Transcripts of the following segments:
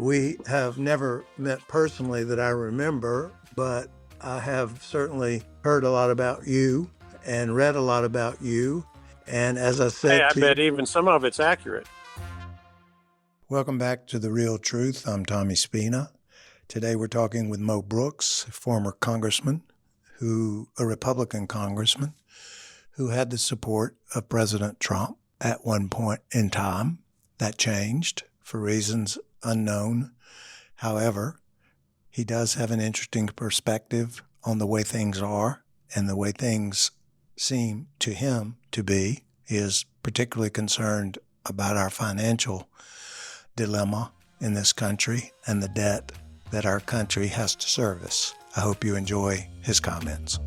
We have never met personally that I remember, but I have certainly heard a lot about you and read a lot about you. And as I Hey, said I to bet you, even some of it's accurate. welcome back to The Real Truth. I'm Tommy Spina. Today we're talking with Mo Brooks, a former congressman, a Republican congressman, who had the support of President Trump at one point in time. That changed for reasons unknown. However, he does have an interesting perspective on the way things are and the way things seem to him to be. He is particularly concerned about our financial dilemma in this country and the debt that our country has to service. I hope you enjoy his comments.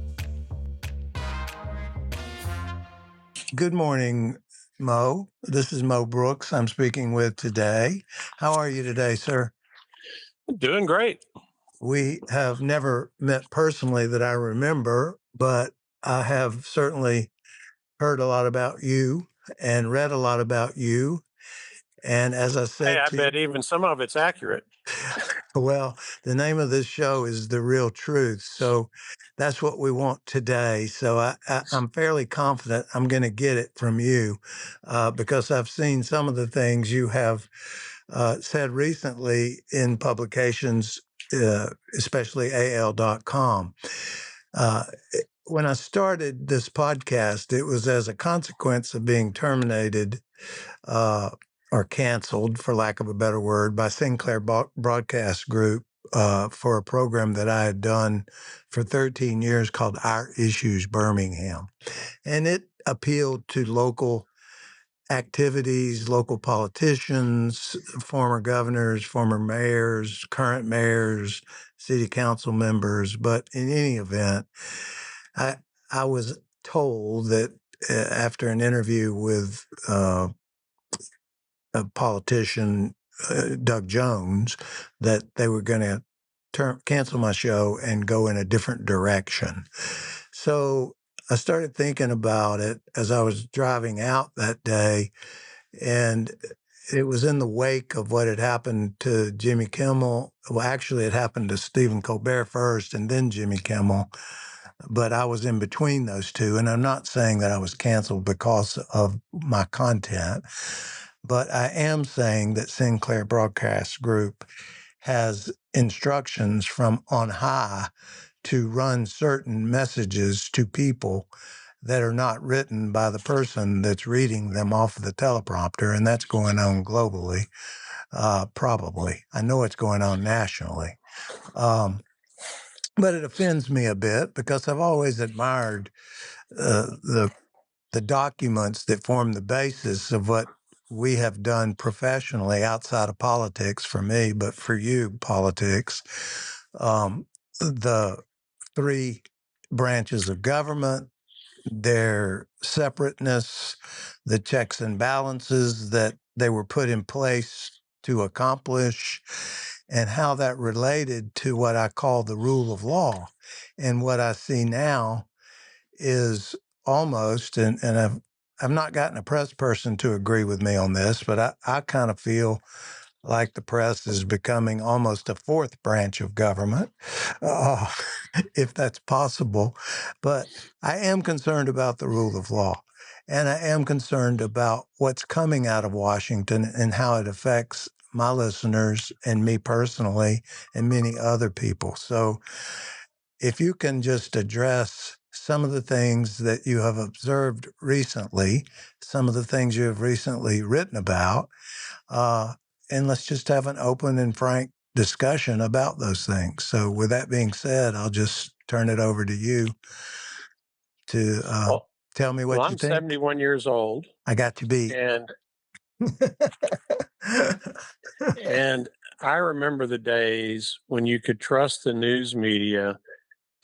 Good morning, Mo. This is Mo Brooks I'm speaking with today. How are you today, sir? Doing great. We have never met personally that I remember, but I have certainly heard a lot about you and read a lot about you. And as I Hey, said I to bet even some of it's accurate. well, the name of this show is The Real Truth. So that's what we want today. So I'm fairly confident I'm going to get it from you because I've seen some of the things you have said recently in publications, especially AL.com. Uh, when I started this podcast, it was as a consequence of being terminated uh, or canceled, for lack of a better word, by Sinclair Broadcast Group for a program that I had done for 13 years called Our Issues Birmingham. And it appealed to local activities, local politicians, former governors, former mayors, current mayors, city council members. But in any event, I, I was told that after an interview with a politician, Doug Jones, that they were going to cancel my show and go in a different direction. So I started thinking about it as I was driving out that day, and it was in the wake of what had happened to Jimmy Kimmel. Well, actually, it happened to Stephen Colbert first and then Jimmy Kimmel. But I was in between those two. And I'm not saying that I was canceled because of my content, but I am saying that Sinclair Broadcast Group has instructions from on high to run certain messages to people that are not written by the person that's reading them off of the teleprompter. And that's going on globally, probably. I know it's going on nationally. But it offends me a bit because I've always admired the documents that form the basis of what we have done professionally outside of politics for me, but for you, politics. The three branches of government, their separateness, the checks and balances that they were put in place to accomplish, and how that related to what I call the rule of law. And what I see now is almost, and I've not gotten a press person to agree with me on this, but I kind of feel like the press is becoming almost a fourth branch of government, uh, if that's possible. But I am concerned about the rule of law. And I am concerned about what's coming out of Washington and how it affects my listeners and me personally and many other people. So if you can just address some of the things that you have observed recently, some of the things you have recently written about, and let's just have an open and frank discussion about those things. So, with that being said, I'll just turn it over to you to Well, tell me well, what you I'm think. 71 years old, I got you beat. and and I remember the days when you could trust the news media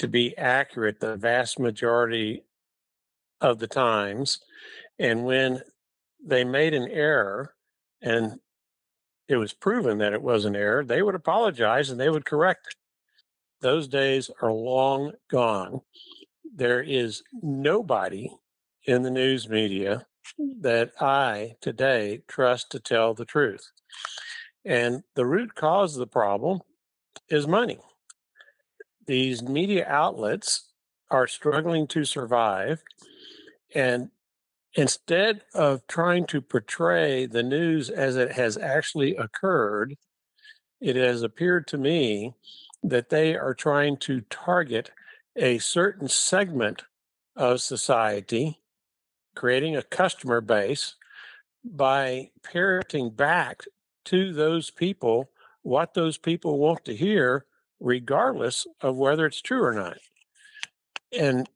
to be accurate the vast majority of the times, and when they made an error and it was proven that it was an error, they would apologize and they would correct it. Those days are long gone. There is nobody in the news media that I today trust to tell the truth. And the root cause of the problem is money. These media outlets are struggling to survive. And instead of trying to portray the news as it has actually occurred, it has appeared to me that they are trying to target a certain segment of society, creating a customer base by parroting back to those people what those people want to hear, regardless of whether it's true or not. And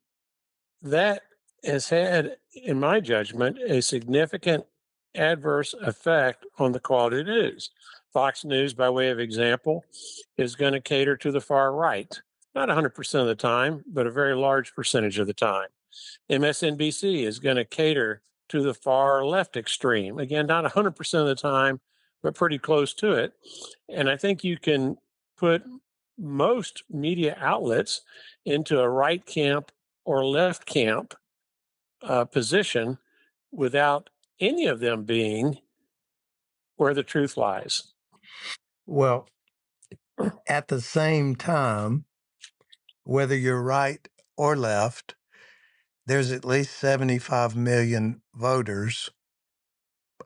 that has had, in my judgment, a significant adverse effect on the quality of news. Fox News, by way of example, is going to cater to the far right, not 100% of the time, but a very large percentage of the time. MSNBC is going to cater to the far left extreme. Again, not 100% of the time, but pretty close to it. And I think you can put most media outlets into a right camp or left camp position without any of them being where the truth lies. Well, at the same time, whether you're right or left, there's at least 75 million voters,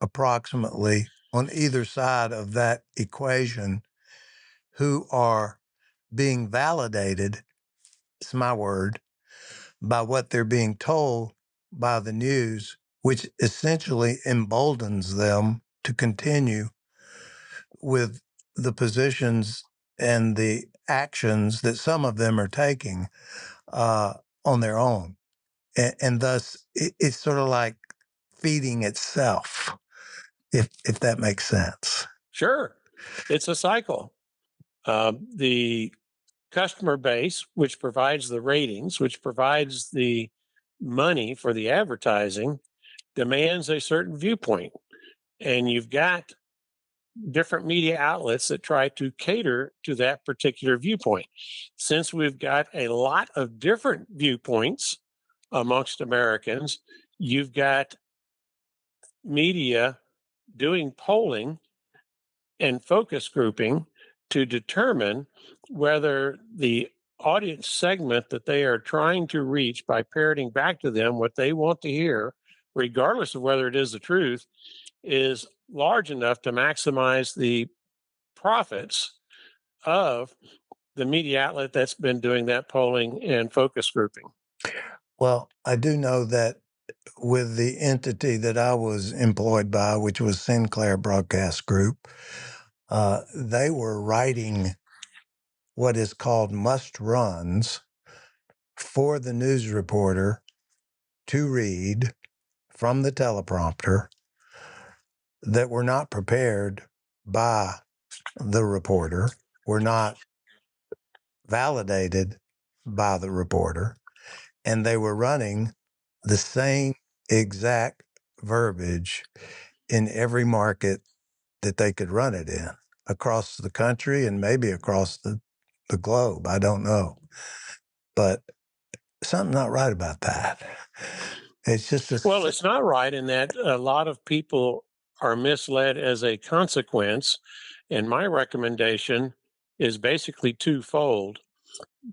approximately, on either side of that equation who are being validated, it's my word, by what they're being told by the news, which essentially emboldens them to continue with the positions and the actions that some of them are taking on their own. And thus, it's sort of like feeding itself, if that makes sense. Sure, it's a cycle. The customer base, which provides the ratings, which provides the money for the advertising, demands a certain viewpoint. And you've got different media outlets that try to cater to that particular viewpoint. Since we've got a lot of different viewpoints amongst Americans, you've got media doing polling and focus grouping to determine whether the audience segment that they are trying to reach by parroting back to them what they want to hear, regardless of whether it is the truth, is large enough to maximize the profits of the media outlet that's been doing that polling and focus grouping. Well, I do know that with the entity that I was employed by, which was Sinclair Broadcast Group, they were writing what is called must runs for the news reporter to read from the teleprompter that were not prepared by the reporter, were not validated by the reporter, and they were running the same exact verbiage in every market that they could run it in across the country and maybe across the globe. I don't know. But something's not right about that. It's just Well, it's not right in that a lot of people are misled as a consequence. And my recommendation is basically twofold.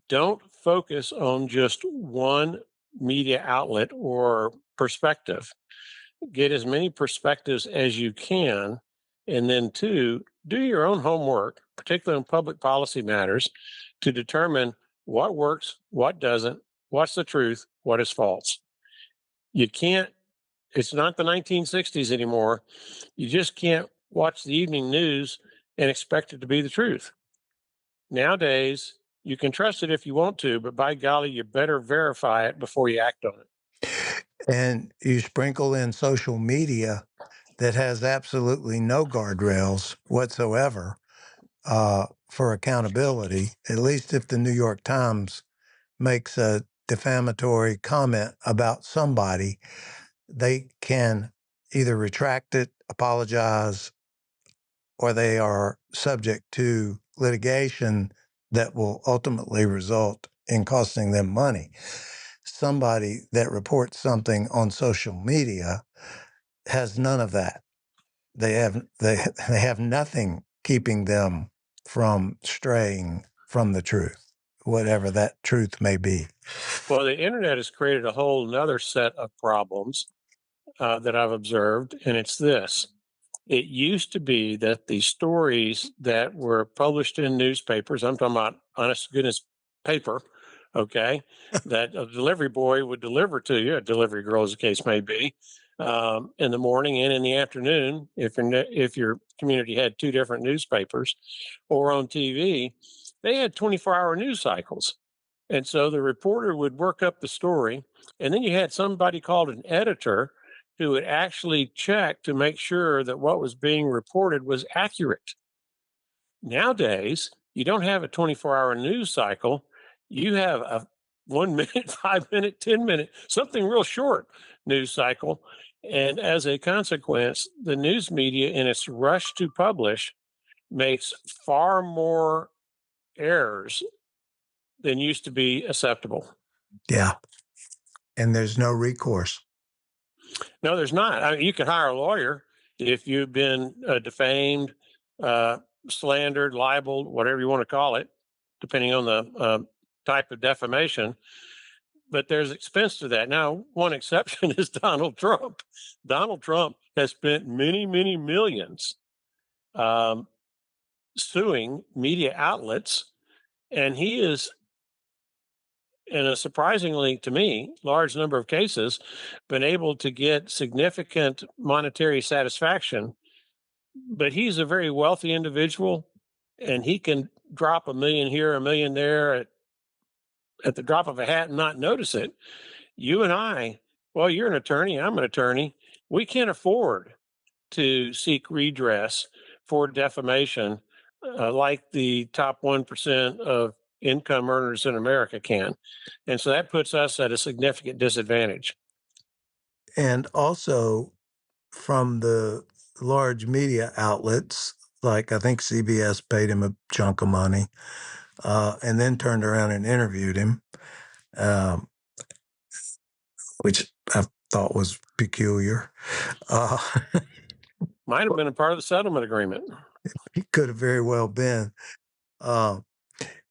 Don't focus on just one media outlet or perspective. Get as many perspectives as you can. And then, two, do your own homework, particularly on public policy matters, to determine what works, what doesn't, what's the truth, what is false. You can't, it's not the 1960s anymore. You just can't watch the evening news and expect it to be the truth. Nowadays, you can trust it if you want to, but by golly, you better verify it before you act on it. and you sprinkle in social media that has absolutely no guardrails whatsoever for accountability, at least if the New York Times makes a defamatory comment about somebody, they can either retract it, apologize, or they are subject to litigation that will ultimately result in costing them money. Somebody that reports something on social media has none of that. They have nothing keeping them from straying from the truth, whatever that truth may be. Well, the internet has created a whole another set of problems that I've observed, and it's this. It used to be that the stories that were published in newspapers, I'm talking about honest to goodness paper, okay, that a delivery boy would deliver to you, a delivery girl, as the case may be, in the morning and in the afternoon, if your community had two different newspapers, or on TV, they had 24-hour news cycles. And so the reporter would work up the story, and then you had somebody called an editor who would actually check to make sure that what was being reported was accurate. Nowadays, you don't have a 24-hour news cycle. You have a 1 minute, 5 minute, 10 minute, something real short news cycle. And as a consequence, the news media, in its rush to publish, makes far more errors than used to be acceptable. Yeah. And there's no recourse. No, there's not. I mean, you can hire a lawyer if you've been defamed, uh, slandered, libeled, whatever you want to call it, depending on the type of defamation. But there's expense to that. Now, one exception is Donald Trump. Donald Trump has spent many, many millions um, suing media outlets, and he is, in a surprisingly, to me, large number of cases, been able to get significant monetary satisfaction. But he's a very wealthy individual, and he can drop a million here, a million there at the drop of a hat and not notice it. You and I, well, you're an attorney, I'm an attorney. We can't afford to seek redress for defamation like the top 1% of income earners in America can. And so that puts us at a significant disadvantage. And also from the large media outlets, like I think CBS paid him a chunk of money, and then turned around and interviewed him, um, which I thought was peculiar. Uh, Might have been a part of the settlement agreement. he could have very well been. Uh,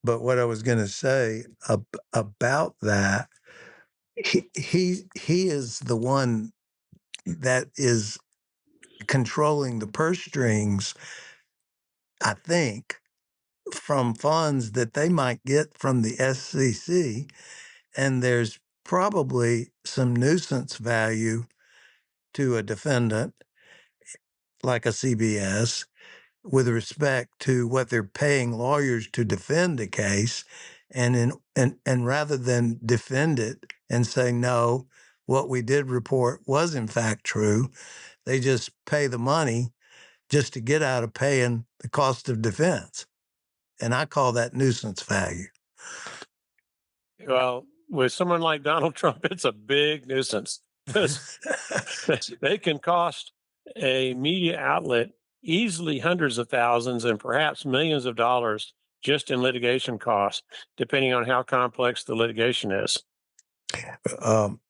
but what I was going to say about that, he is the one that is controlling the purse strings, I think, from funds that they might get from the SEC. And there's probably some nuisance value to a defendant like a CBS with respect to what they're paying lawyers to defend a case. And rather than defend it and say, no, what we did report was in fact true, they just pay the money just to get out of paying the cost of defense. And I call that nuisance value. Well, with someone like Donald Trump, it's a big nuisance because they can cost a media outlet easily hundreds of thousands and perhaps millions of dollars just in litigation costs, depending on how complex the litigation is.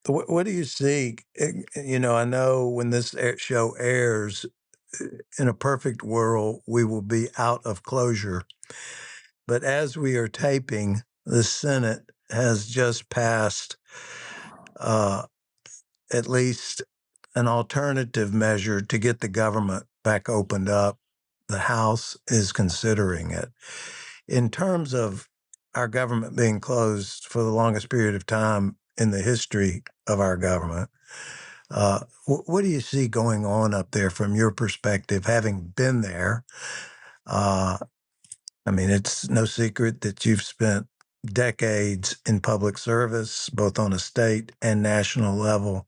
What do you see? I know when this show airs, in a perfect world, we will be out of closure. But as we are taping, the Senate has just passed uh, at least an alternative measure to get the government back opened up. The House is considering it. In terms of our government being closed for the longest period of time in the history of our government, what do you see going on up there from your perspective, having been there? Uh, I mean, it's no secret that you've spent decades in public service, both on a state and national level.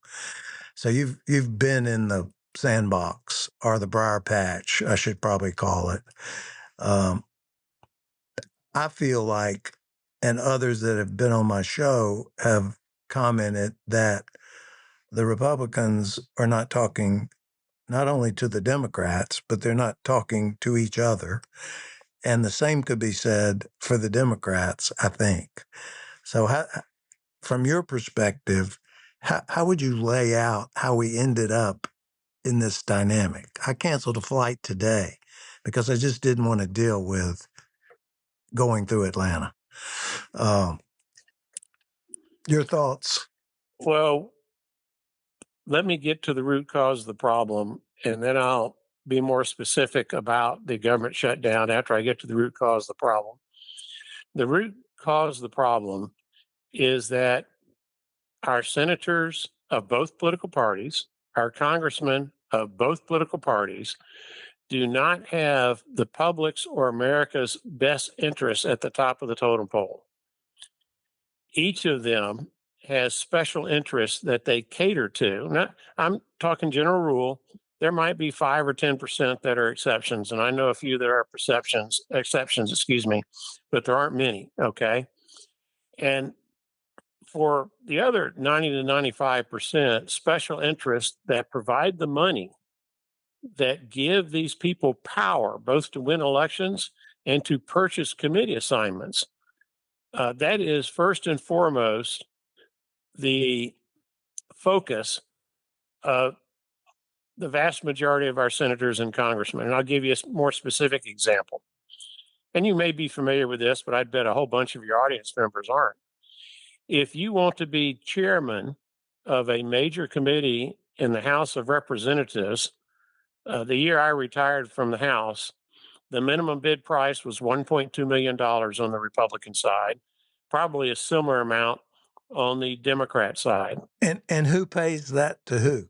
So you've been in the sandbox or the briar patch, I should probably call it. Um, I feel like, and others that have been on my show have commented that the Republicans are not talking not only to the Democrats, but they're not talking to each other. And the same could be said for the Democrats, I think. So, from your perspective, how would you lay out how we ended up in this dynamic? I canceled a flight today because I just didn't want to deal with going through Atlanta. Your thoughts? Well, let me get to the root cause of the problem, and then I'll be more specific about the government shutdown after I get to the root cause of the problem. The root cause of the problem is that our senators of both political parties, our congressmen of both political parties, do not have the public's or America's best interests at the top of the totem pole. Each of them has special interests that they cater to. Now, I'm talking general rule. There might be 5 or 10% that are exceptions, and I know a few that are exceptions, excuse me, but there aren't many. Okay, and for the other 90 to 95% special interests that provide the money that give these people power both to win elections and to purchase committee assignments. That is first and foremost the focus of the vast majority of our senators and congressmen. And I'll give you a more specific example. And you may be familiar with this, but I'd bet a whole bunch of your audience members aren't. If you want to be chairman of a major committee in the House of Representatives, the year I retired from the House, the minimum bid price was $1.2 million on the Republican side, probably a similar amount on the Democrat side. And who pays that to who?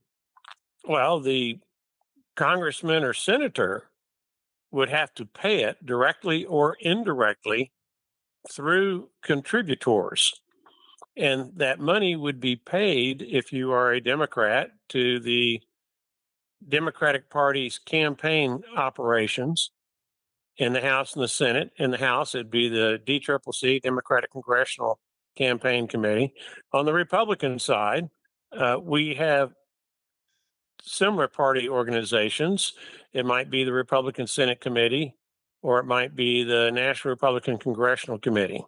Well, the congressman or senator would have to pay it directly or indirectly through contributors. And that money would be paid, if you are a Democrat, to the Democratic Party's campaign operations in the House and the Senate. In the House, it'd be the DCCC, Democratic Congressional Campaign Committee. On the Republican side, we have similar party organizations. It might be the Republican Senate Committee, or it might be the National Republican Congressional Committee.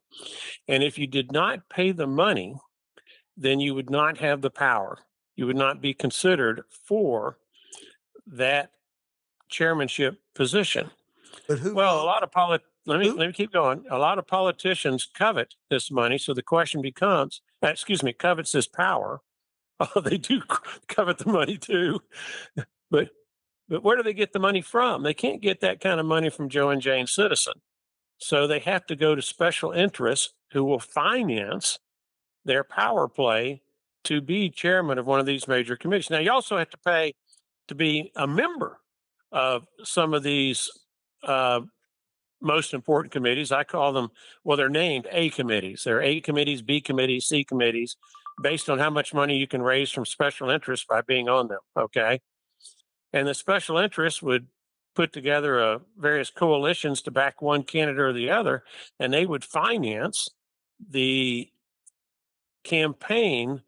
And if you did not pay the money, then you would not have the power. You would not be considered for that chairmanship position. But who Well, a lot of let who- me keep going. A lot of politicians covet this money, so the question becomes, covets this power. Oh, they do covet the money too, but where do they get the money from? They can't get that kind of money from Joe and Jane Citizen, so they have to go to special interests who will finance their power play to be chairman of one of these major committees. Now, you also have to pay to be a member of some of these most important committees. I call them, well, they're named A committees. There are A committees, B committees, C committees, based on how much money you can raise from special interests by being on them. Okay. And the special interests would put together various coalitions to back one candidate or the other, and they would finance the campaign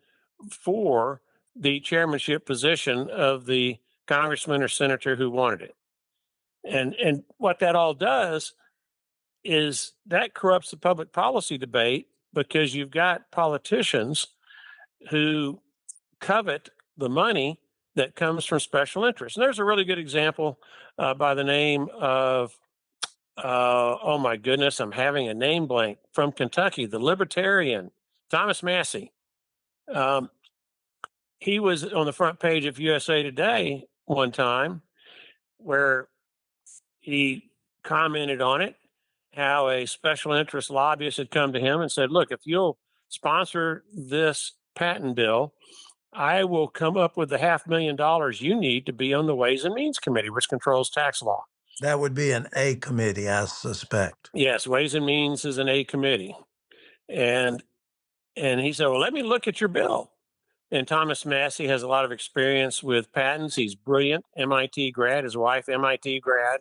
for the chairmanship position of the congressman or senator who wanted it. And what that all does is that corrupts the public policy debate, because you've got politicians who covet the money that comes from special interests. And there's a really good example by the name of, oh my goodness, I'm having a name blank, from Kentucky, the libertarian, Thomas Massey. He was on the front page of USA Today one time, where he commented on it, how a special interest lobbyist had come to him and said, look, if you'll sponsor this patent bill, I will come up with the $500,000 you need to be on the Ways and Means Committee, which controls tax law. That would be an A committee, I suspect. Yes, Ways and Means is an A committee. And he said, well, let me look at your bill. And Thomas Massey has a lot of experience with patents. He's brilliant, MIT grad, his wife, MIT grad.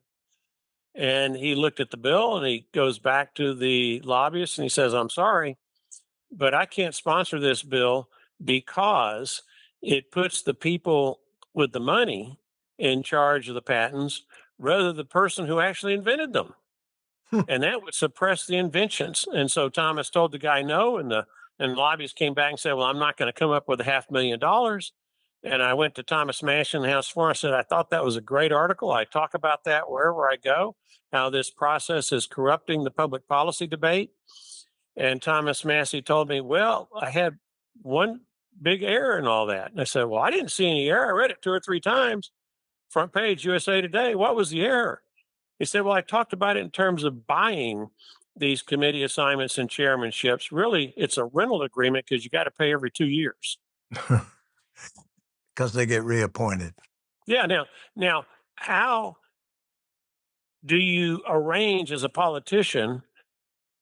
And he looked at the bill and he goes back to the lobbyist and he says, I'm sorry, but I can't sponsor this bill because it puts the people with the money in charge of the patents rather than the person who actually invented them. And that would suppress the inventions. And so Thomas told the guy no, and the lobbyist came back and said, well, I'm not going to come up with $500,000. And I went to Thomas Mash in the House floor. I said, I thought that was a great article. I talk about that wherever I go, how this process is corrupting the public policy debate. And Thomas Massey told me, well, I had one big error in all that. And I said, well, I didn't see any error. I read it 2 or 3 times. Front page, USA Today. What was the error? He said, well, I talked about it in terms of buying these committee assignments and chairmanships. Really, it's a rental agreement because you got to pay every 2 years. Because they get reappointed. Yeah. Now, how do you arrange as a politician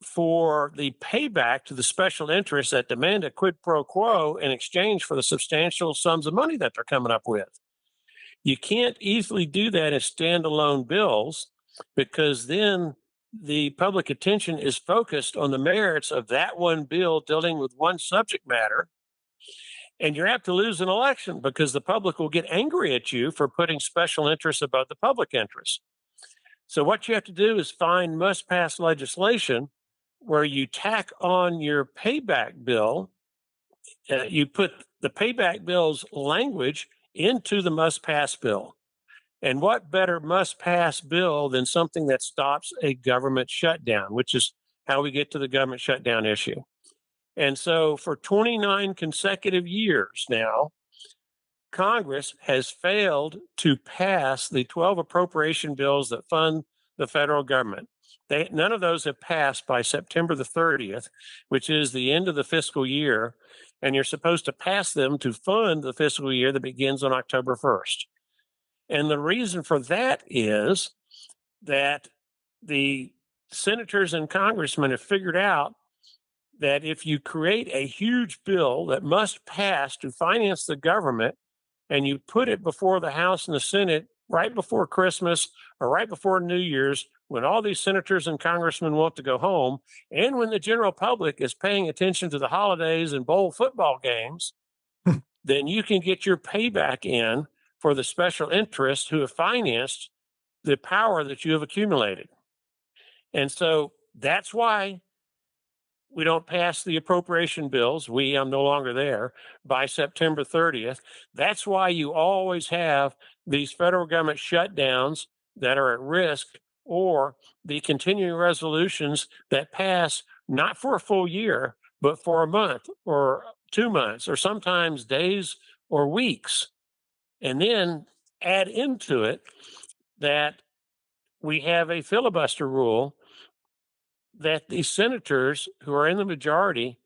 for the payback to the special interests that demand a quid pro quo in exchange for the substantial sums of money that they're coming up with? You can't easily do that as standalone bills because then the public attention is focused on the merits of that one bill dealing with one subject matter. And you're apt to lose an election because the public will get angry at you for putting special interests above the public interest. So, what you have to do is find must pass legislation where you tack on your payback bill. You put the payback bill's language into the must pass bill. And what better must pass bill than something that stops a government shutdown, which is how we get to the government shutdown issue. And so for 29 consecutive years now, Congress has failed to pass the 12 appropriation bills that fund the federal government. None of those have passed by September the 30th, which is the end of the fiscal year. And you're supposed to pass them to fund the fiscal year that begins on October 1st. And the reason for that is that the senators and congressmen have figured out that if you create a huge bill that must pass to finance the government and you put it before the House and the Senate right before Christmas or right before New Year's, when all these senators and congressmen want to go home, and when the general public is paying attention to the holidays and bowl football games, then you can get your payback in for the special interests who have financed the power that you have accumulated. And so that's why we don't pass the appropriation bills. I'm no longer there by September 30th. That's why you always have these federal government shutdowns that are at risk, or the continuing resolutions that pass not for a full year, but for a month or 2 months, or sometimes days or weeks. And then add into it that we have a filibuster rule that the senators who are in the majority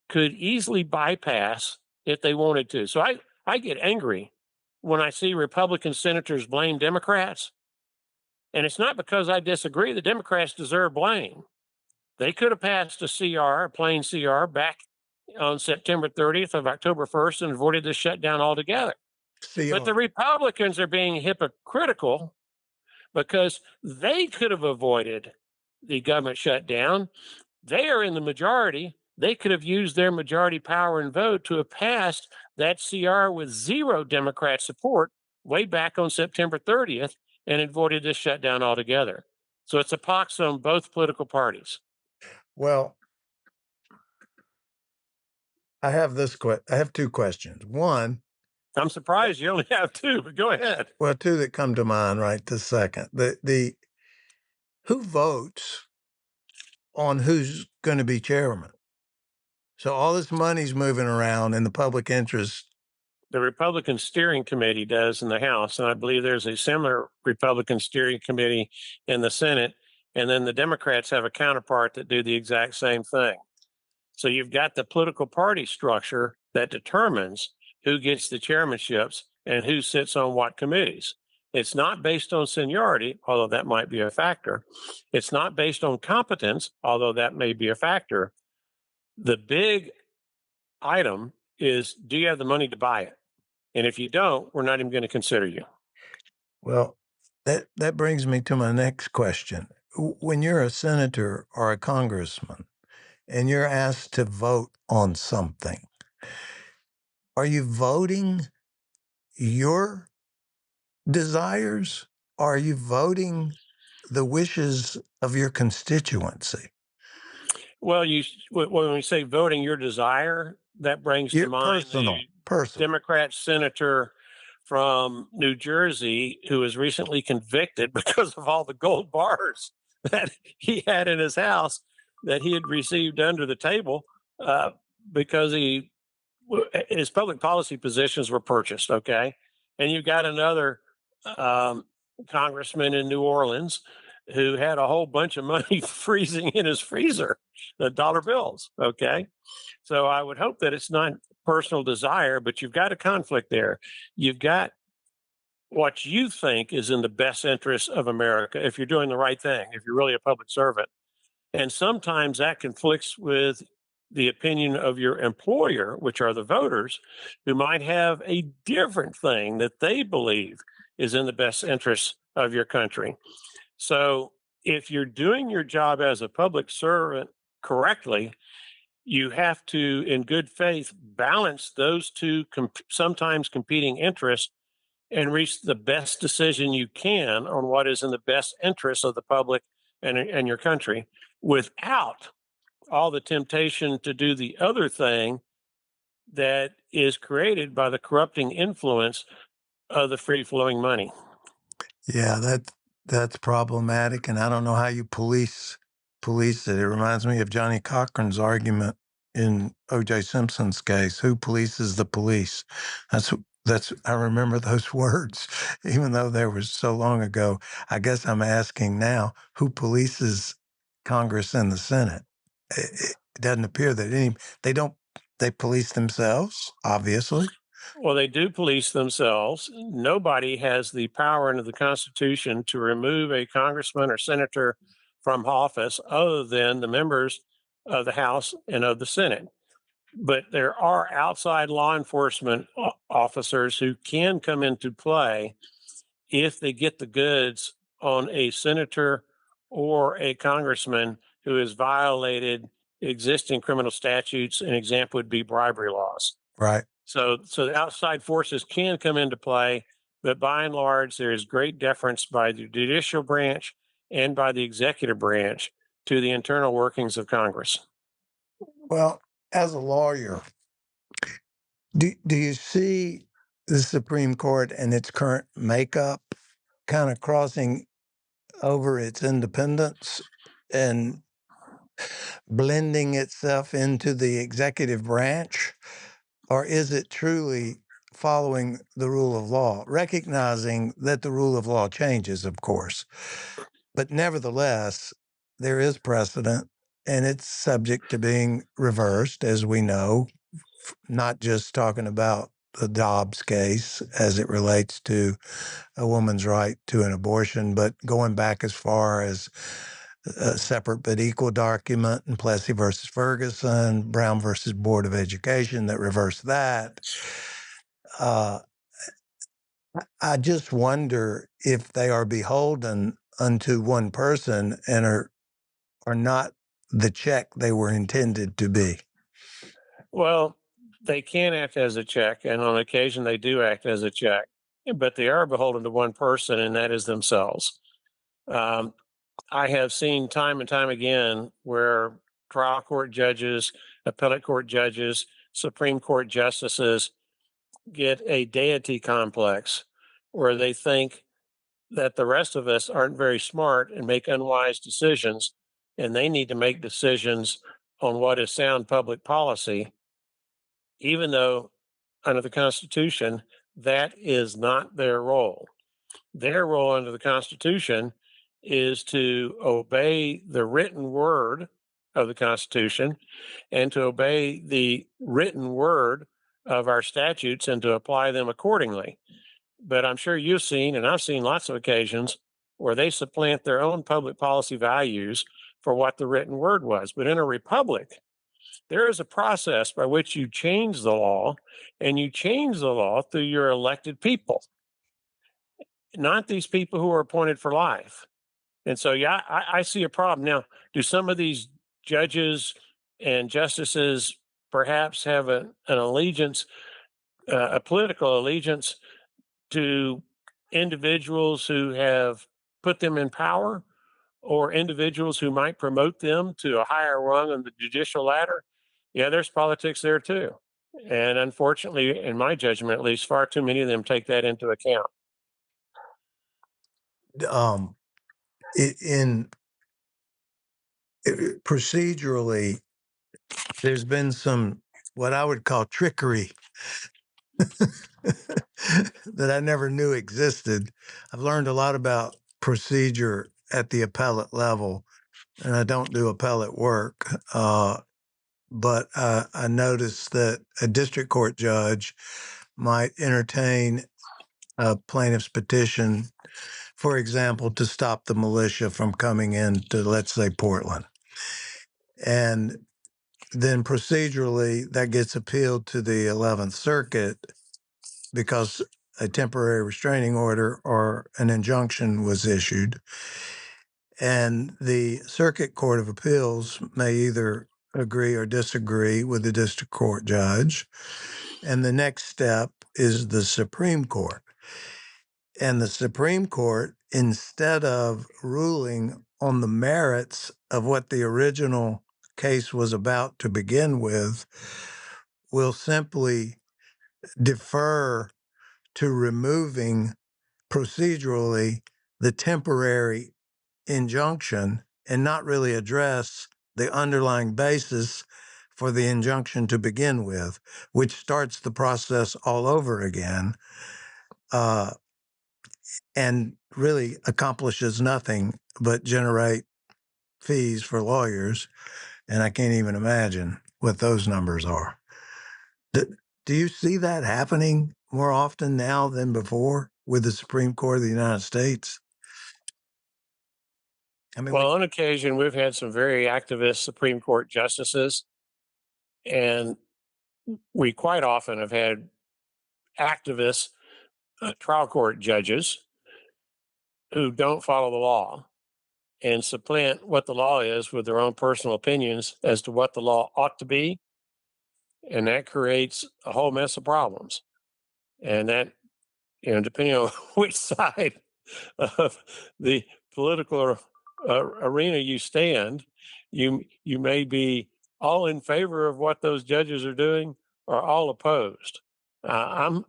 could easily bypass if they wanted to. So I get angry when I see Republican senators blame Democrats. And it's not because I disagree. The Democrats deserve blame. They could have passed a CR, a plain CR, back on September 30th of October 1st and avoided the shutdown altogether. But the Republicans are being hypocritical because they could have avoided the government shutdown. They are in the majority. They could have used their majority power and vote to have passed that CR with zero Democrat support way back on September 30th and avoided this shutdown altogether. So it's a pox on both political parties. Well, I have I have two questions. One, I'm surprised you only have two, but go ahead. well, two that come to mind right this second. The who votes on who's going to be chairman? So all this money's moving around in the public interest. The Republican Steering Committee does in the House, and I believe there's a similar Republican Steering Committee in the Senate. And then the Democrats have a counterpart that do the exact same thing. So you've got the political party structure that determines who gets the chairmanships and who sits on what committees. It's not based on seniority, although that might be a factor. It's not based on competence, although that may be a factor. The big item is, do you have the money to buy it? And if you don't, we're not even going to consider you. Well, that brings me to my next question. When you're a senator or a congressman and you're asked to vote on something, are you voting your desires? Or are you voting the wishes of your constituency? Well, when we say voting your desire, that brings to Your mind the personal. Democrat senator from New Jersey who was recently convicted because of all the gold bars that he had in his house that he had received under the table uh, because his public policy positions were purchased. Okay, and you got another um, congressman in New Orleans who had a whole bunch of money freezing in his freezer, the dollar bills. Okay, so I would hope that it's not personal desire, but you've got a conflict there. You've got what you think is in the best interest of America if you're doing the right thing, if you're really a public servant. And sometimes that conflicts with the opinion of your employer, which are the voters, who might have a different thing that they believe is in the best interest of your country. So if you're doing your job as a public servant correctly, you have to, in good faith, balance those two sometimes competing interests and reach the best decision you can on what is in the best interest of the public and your country without all the temptation to do the other thing that is created by the corrupting influence of the free flowing money. Yeah, that's problematic, and I don't know how you police it. It reminds me of Johnny Cochran's argument in O.J. Simpson's case. Who polices the police? That's that's I remember those words, even though they were so long ago. I guess I'm asking now, who polices Congress and the Senate? It doesn't appear that they don't they police themselves, obviously. Well, they do police themselves. Nobody has the power under the Constitution to remove a congressman or senator from office other than the members of the House and of the Senate. But there are outside law enforcement officers who can come into play if they get the goods on a senator or a congressman who has violated existing criminal statutes. An example would be bribery laws. Right. So the outside forces can come into play, but by and large, there is great deference by the judicial branch and by the executive branch to the internal workings of Congress. Well, as a lawyer, do you see the Supreme Court and its current makeup kind of crossing over its independence and blending itself into the executive branch? Or is it truly following the rule of law, recognizing that the rule of law changes, of course? But nevertheless, there is precedent and it's subject to being reversed, as we know, not just talking about the Dobbs case as it relates to a woman's right to an abortion, but going back as far as a separate but equal document in Plessy versus Ferguson, Brown versus Board of Education that reversed that. Uh, I just wonder if they are beholden unto one person and are not the check they were intended to be. Well, they can act as a check, and on occasion they do act as a check, but they are beholden to one person, and that is themselves. Um, I have seen time and time again where trial court judges, appellate court judges, Supreme Court justices get a deity complex where they think that the rest of us aren't very smart and make unwise decisions, and they need to make decisions on what is sound public policy, even though under the Constitution, that is not their role. Their role under the Constitution is to obey the written word of the Constitution and to obey the written word of our statutes and to apply them accordingly. But I'm sure you've seen, and I've seen lots of occasions where they supplant their own public policy values for what the written word was. But in a republic, there is a process by which you change the law, and you change the law through your elected people, not these people who are appointed for life. And so, yeah, I see a problem. Now, do some of these judges and justices perhaps have an allegiance, a political allegiance to individuals who have put them in power? or individuals who might promote them to a higher rung on the judicial ladder, yeah, there's politics there too. And unfortunately, in my judgment, at least, far too many of them take that into account. Um, in procedurally, there's been some what I would call trickery that I never knew existed. I've learned a lot about procedure at the appellate level, and I don't do appellate work. But I noticed that a district court judge might entertain a plaintiff's petition, for example, to stop the militia from coming into, let's say, Portland. And then procedurally, that gets appealed to the 11th Circuit because a temporary restraining order or an injunction was issued. And the Circuit Court of Appeals may either agree or disagree with the district court judge. And the next step is the Supreme Court. And the Supreme Court, instead of ruling on the merits of what the original case was about to begin with, will simply defer to removing procedurally the temporary injunction and not really address the underlying basis for the injunction to begin with, which starts the process all over again. And really accomplishes nothing but generate fees for lawyers. And I can't even imagine what those numbers are. Do you see that happening more often now than before with the Supreme Court of the United States? I mean, Well, on occasion, we've had some very activist Supreme Court justices, and we quite often have had activist trial court judges who don't follow the law and supplant what the law is with their own personal opinions as to what the law ought to be. And that creates a whole mess of problems. And that, depending on which side of the political arena you stand, you may be all in favor of what those judges are doing or all opposed. I'm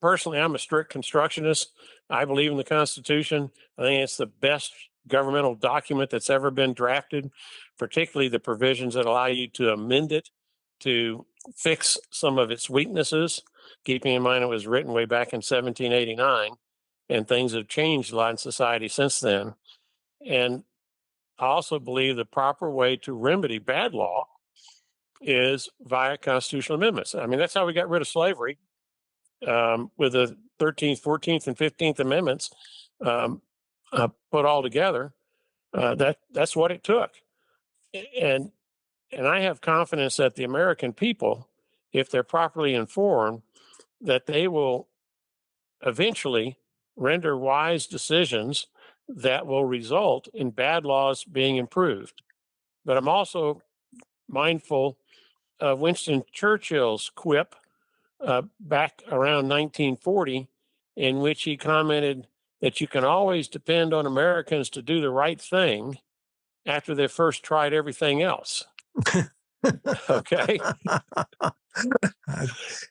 personally, I'm a strict constructionist. I believe in the Constitution. I think it's the best governmental document that's ever been drafted, particularly the provisions that allow you to amend it to fix some of its weaknesses, keeping in mind it was written way back in 1789, and things have changed a lot in society since then. And I also believe the proper way to remedy bad law is via constitutional amendments. I mean, that's how we got rid of slavery with the 13th, 14th, and 15th Amendments um, put all together. That's what it took. And and I have confidence that the American people, if they're properly informed, that they will eventually render wise decisions that will result in bad laws being improved. But I'm also mindful of Winston Churchill's quip back around 1940, in which he commented that you can always depend on Americans to do the right thing after they've first tried everything else. Okay.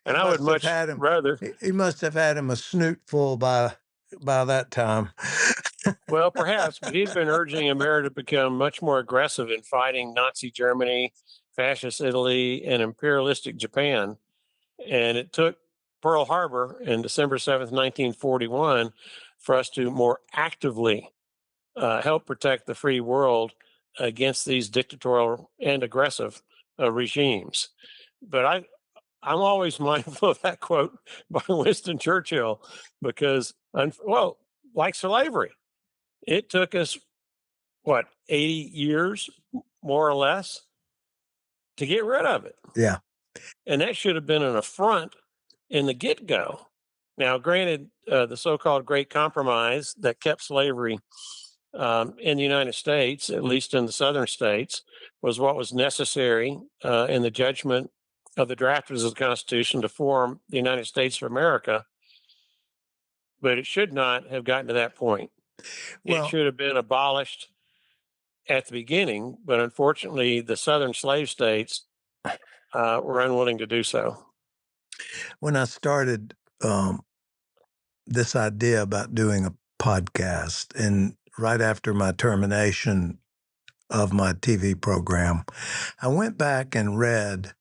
And I would much rather. He must have had him a snootful by that time. Well, perhaps, but he'd been urging America to become much more aggressive in fighting Nazi Germany, fascist Italy, and imperialistic Japan. And it took Pearl Harbor in December 7th, 1941, for us to more actively help protect the free world against these dictatorial and aggressive regimes. But I'm always mindful of that quote by Winston Churchill because, well, like slavery, it took us, what, 80 years, more or less, to get rid of it. Yeah. And that should have been an affront in the get go. Now, granted, the so called Great Compromise that kept slavery in the United States, at least in the southern states, was what was necessary in the judgment of the drafters of the Constitution to form the United States of America. But it should not have gotten to that point. It Well, should have been abolished at the beginning, but unfortunately, the southern slave states were unwilling to do so. When I started this idea about doing a podcast, and right after my termination of my TV program, I went back and read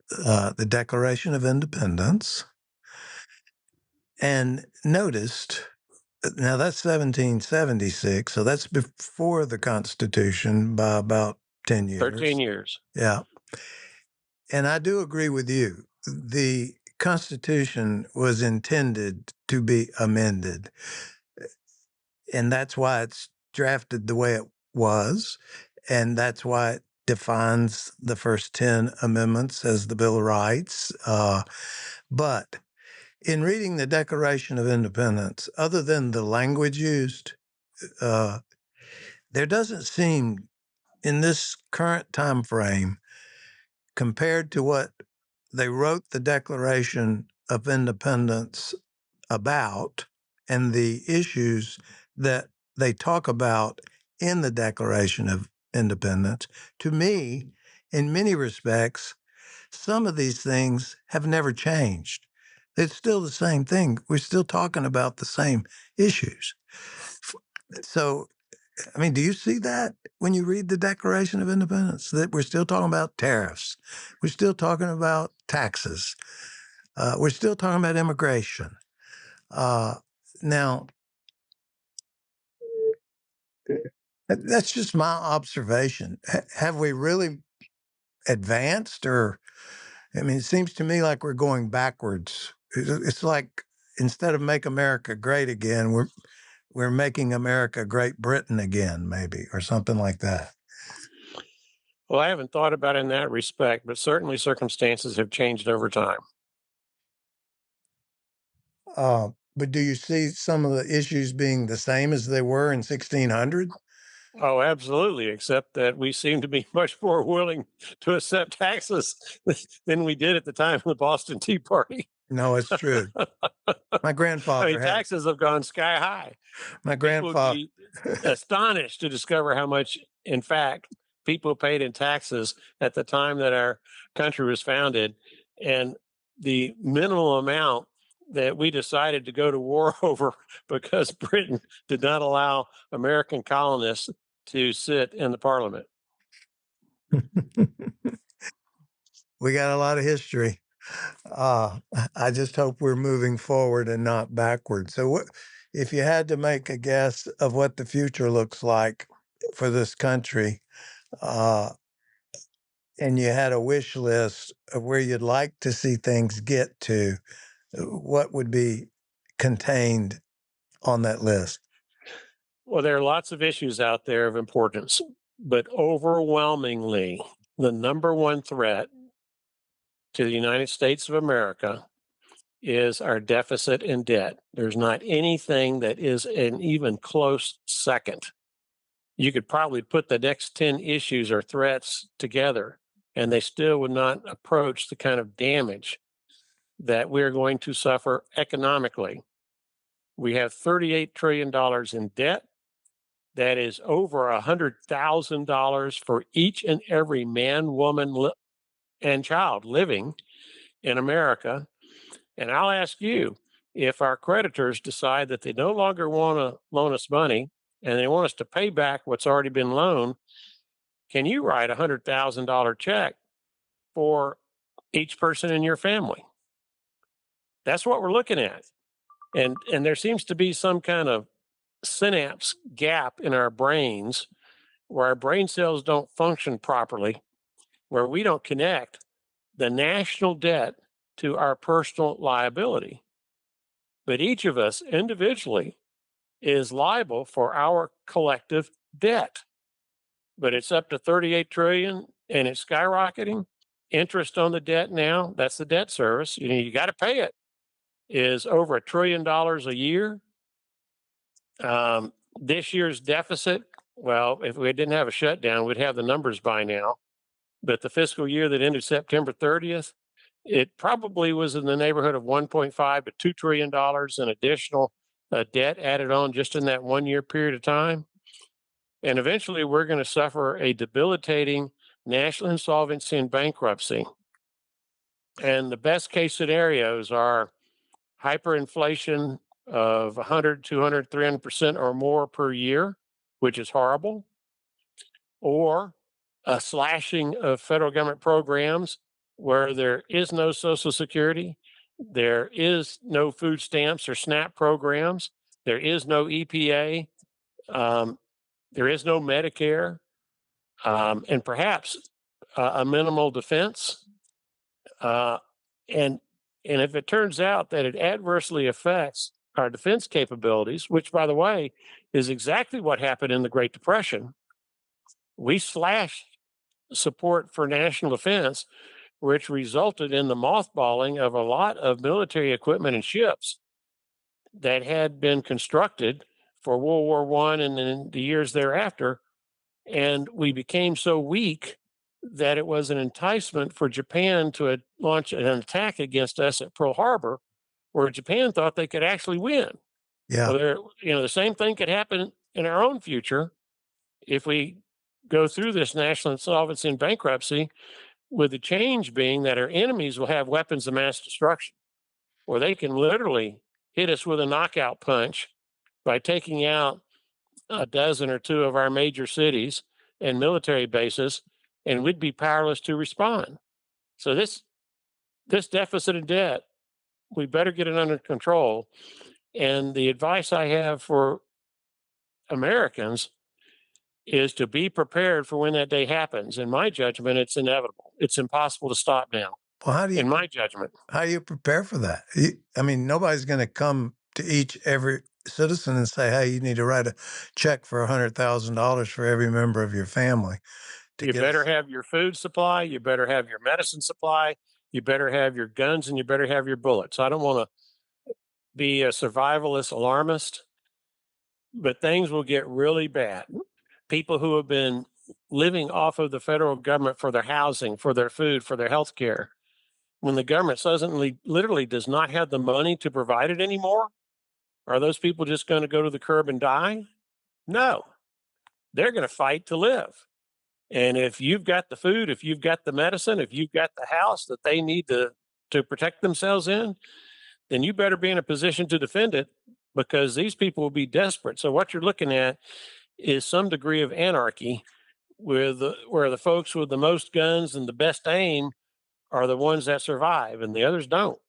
the Declaration of Independence and noticed. Now that's 1776, so that's before the Constitution by about 10 13 years. years. Yeah. And I do agree with you. The Constitution was intended to be amended, and that's why it's drafted the way it was, and that's why it defines the first 10 amendments as the Bill of Rights. But in reading the Declaration of Independence, other than the language used, uh, there doesn't seem in this current time frame, compared to what they wrote the Declaration of Independence about and the issues that they talk about in the Declaration of Independence, to me, in many respects, some of these things have never changed. It's still the same thing. We're still talking about the same issues. So, I mean, do you see that when you read the Declaration of Independence, that we're still talking about tariffs? We're still talking about taxes. We're still talking about immigration. Now, that's just my observation. Have we really advanced, or, I mean, it seems to me like we're going backwards. It's like instead of make America great again, we're making America Great Britain again, maybe, or something like that. Well, I haven't thought about it in that respect, but certainly circumstances have changed over time. But do you see some of the issues being the same as they were in 1600? Oh, absolutely, except that we seem to be much more willing to accept taxes than we did at the time of the Boston Tea Party. No, it's true. My I mean, grandfather had taxes have gone sky high. my People would grandfather. be astonished to discover how much, in fact, people paid in taxes at the time that our country was founded, and the minimal amount that we decided to go to war over because Britain did not allow American colonists to sit in the parliament. We got a lot of history. Uh, I just hope we're moving forward and not backward. So, what if you had to make a guess of what the future looks like for this country, uh, and you had a wish list of where you'd like to see things get to, what would be contained on that list? Well, there are lots of issues out there of importance, but overwhelmingly, the number one threat to the United States of America is our deficit and debt. There's not anything that is an even close second. You could probably put the next 10 issues or threats together, and they still would not approach the kind of damage that we're going to suffer economically. We have $38 trillion in debt. That is over $100,000 for each and every man, woman, and child living in America. And I'll ask you, if our creditors decide that they no longer want to loan us money and they want us to pay back what's already been loaned, can you write a $100,000 check for each person in your family? That's what we're looking at. And there seems to be some kind of synapse gap in our brains where our brain cells don't function properly, where we don't connect the national debt to our personal liability. But each of us individually is liable for our collective debt. But it's up to 38 trillion and it's skyrocketing. Interest on the debt now, that's the debt service. You got to pay it, is over $1 trillion a year. This year's deficit, well, if we didn't have a shutdown, we'd have the numbers by now. But the fiscal year that ended September 30th, it probably was in the neighborhood of 1.5 to $2 trillion in additional debt added on just in that 1 year period of time. And eventually, we're going to suffer a debilitating national insolvency and bankruptcy. And the best case scenarios are hyperinflation of 100, 200, 300% or more per year, which is horrible, or a slashing of federal government programs where there is no Social Security, there is no food stamps or SNAP programs, there is no EPA, um, there is no Medicare, and perhaps a minimal defense. Uh, and and if it turns out that it adversely affects our defense capabilities, which, by the way, is exactly what happened in the Great Depression, we slashed support for national defense, which resulted in the mothballing of a lot of military equipment and ships that had been constructed for World War One and then the years thereafter. And we became so weak that it was an enticement for Japan to launch an attack against us at Pearl Harbor, where Japan thought they could actually win. Yeah. Well, the same thing could happen in our own future if we go through this national insolvency and bankruptcy, with the change being that our enemies will have weapons of mass destruction, where they can literally hit us with a knockout punch by taking out a dozen or two of our major cities and military bases, and we'd be powerless to respond. So this deficit of debt, we better get it under control. And the advice I have for Americans is to be prepared for when that day happens. In my judgment, it's inevitable. It's impossible to stop now. Well, In my judgment, how do you prepare for that? I mean, nobody's going to come to every citizen and say, "Hey, you need to write a check for $100,000 for every member of your family to you get better us." have your food supply, you better have your medicine supply, you better have your guns, and you better have your bullets. I don't want to be a survivalist alarmist, but things will get really bad. People who have been living off of the federal government for their housing, for their food, for their health care, when the government suddenly literally does not have the money to provide it anymore, are those people just going to go to the curb and die? No, they're going to fight to live. And if you've got the food, if you've got the medicine, if you've got the house that they need to protect themselves in, then you better be in a position to defend it, because these people will be desperate. So what you're looking at is some degree of anarchy, where the folks with the most guns and the best aim are the ones that survive and the others don't.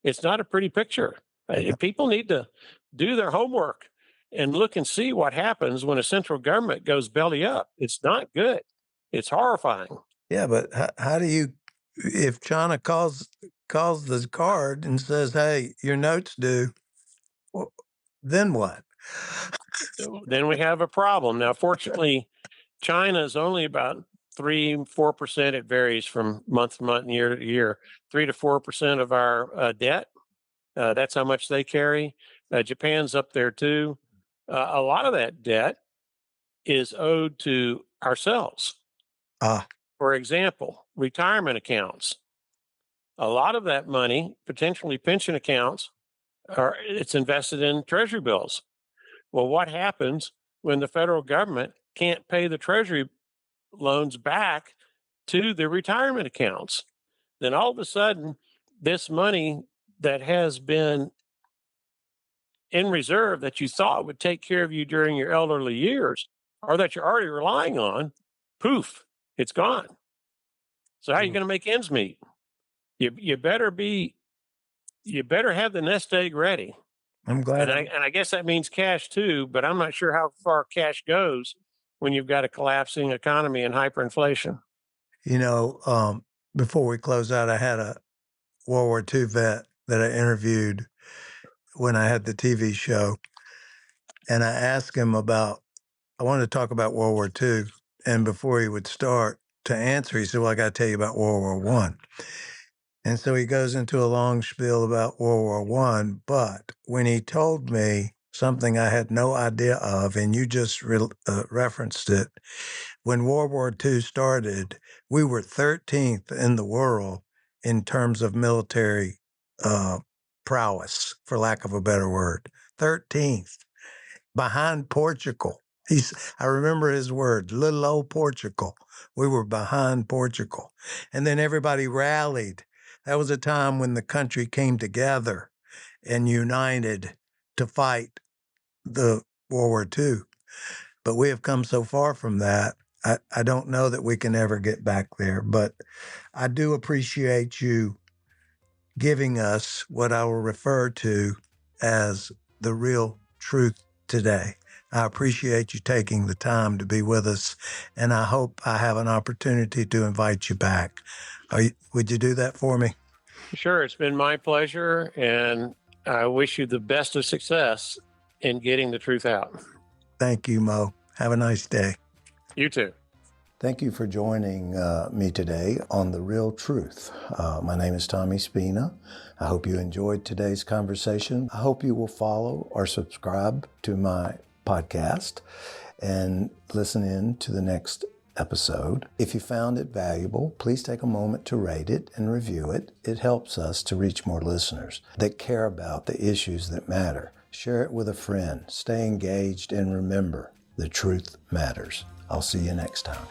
It's not a pretty picture. People need to do their homework and look and see what happens when a central government goes belly up. It's not good. It's horrifying. Yeah, but how do you, if China calls the card and says, "Hey, your note's due," well, then what? Then we have a problem. Now, fortunately, China is only about 3, 4%. It varies from month to month and year to year. 3 to 4% of our debt. That's how much they carry. Japan's up there too. A lot of that debt is owed to ourselves. Ah, For example, retirement accounts. A lot of that money, potentially pension accounts, it's invested in treasury bills. Well, what happens when the federal government can't pay the treasury loans back to the retirement accounts? Then all of a sudden, this money that has been in reserve that you thought would take care of you during your elderly years, or that you're already relying on, poof, it's gone. So how are you mm, going to make ends meet? You better be you better have the nest egg ready. I'm glad And I guess that means cash too, but I'm not sure how far cash goes when you've got a collapsing economy and hyperinflation. you know, before we close out, I had a World War II vet that I interviewed when I had the TV show, and I asked him about, I wanted to talk about World War II, and before he would start to answer, he said, "Well, I got to tell you about World War One." And so he goes into a long spiel about World War One, but when he told me something I had no idea of, and you just referenced it, when World War II started, we were 13th in the world in terms of military uh, prowess, for lack of a better word. 13th, behind Portugal. I remember his words, little old Portugal. We were behind Portugal. And then everybody rallied. That was a time when the country came together and united to fight the World War II. But we have come so far from that. I don't know that we can ever get back there, but I do appreciate you giving us what I will refer to as the real truth today. I appreciate you taking the time to be with us, and I hope I have an opportunity to invite you back. Would you do that for me? Sure, it's been my pleasure, and I wish you the best of success in getting the truth out. Thank you, Mo. Have a nice day. You too. Thank you for joining me today on The Real Truth. My name is Tommy Spina. I hope you enjoyed today's conversation. I hope you will follow or subscribe to my podcast and listen in to the next episode. If you found it valuable, please take a moment to rate it and review it. It helps us to reach more listeners that care about the issues that matter. Share it with a friend. Stay engaged and remember, the truth matters. I'll see you next time.